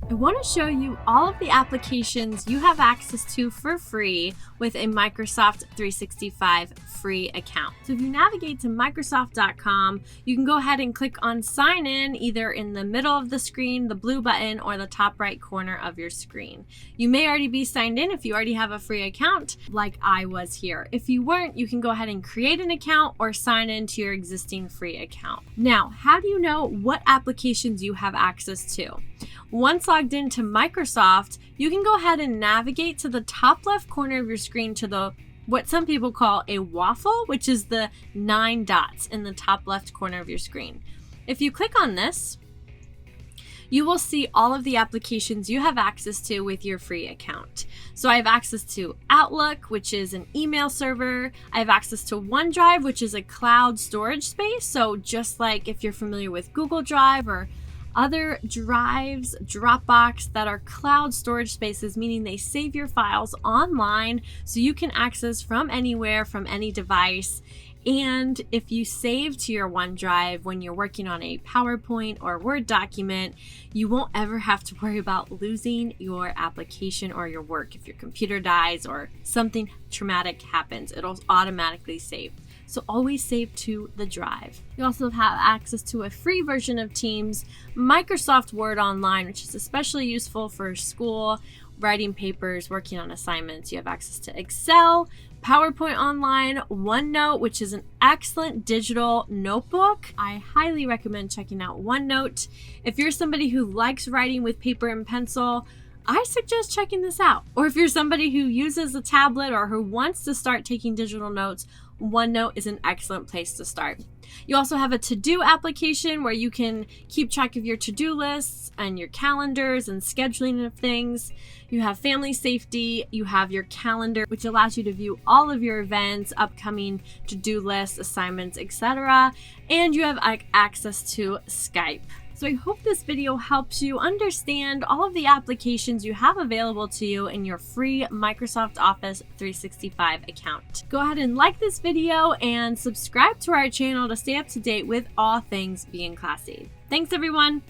I want to show you all of the applications you have access to for free with a Microsoft 365 free account. So if you navigate to Microsoft.com, you can go ahead and click on sign in either in the middle of the screen, the blue button, or the top right corner of your screen. You may already be signed in if you already have a free account like I was here. If you weren't, you can go ahead and create an account or sign into your existing free account. Now, how do you know what applications you have access to? Once logged into Microsoft, you can go ahead and navigate to the top left corner of your screen to what some people call a waffle, which is the 9 dots in the top left corner of your screen. If you click on this, you will see all of the applications you have access to with your free account. So I have access to Outlook, which is an email server. I have access to OneDrive, which is a cloud storage space. So just like if you're familiar with Google Drive or other drives, Dropbox, that are cloud storage spaces, meaning they save your files online so you can access from anywhere, from any device. And if you save to your OneDrive when you're working on a PowerPoint or Word document, you won't ever have to worry about losing your application or your work. If your computer dies or something traumatic happens, it'll automatically save. So always save to the drive. You also have access to a free version of Teams, Microsoft Word Online, which is especially useful for school, writing papers, working on assignments. You have access to Excel, PowerPoint Online, OneNote, which is an excellent digital notebook. I highly recommend checking out OneNote. If you're somebody who likes writing with paper and pencil, I suggest checking this out. Or if you're somebody who uses a tablet or who wants to start taking digital notes, OneNote is an excellent place to start. You also have a to-do application where you can keep track of your to-do lists and your calendars and scheduling of things. You have family safety, you have your calendar, which allows you to view all of your events, upcoming to-do lists, assignments, etc. And you have access to Skype. So I hope this video helps you understand all of the applications you have available to you in your free Microsoft Office 365 account. Go ahead and like this video and subscribe to our channel to stay up to date with all things being classy. Thanks everyone!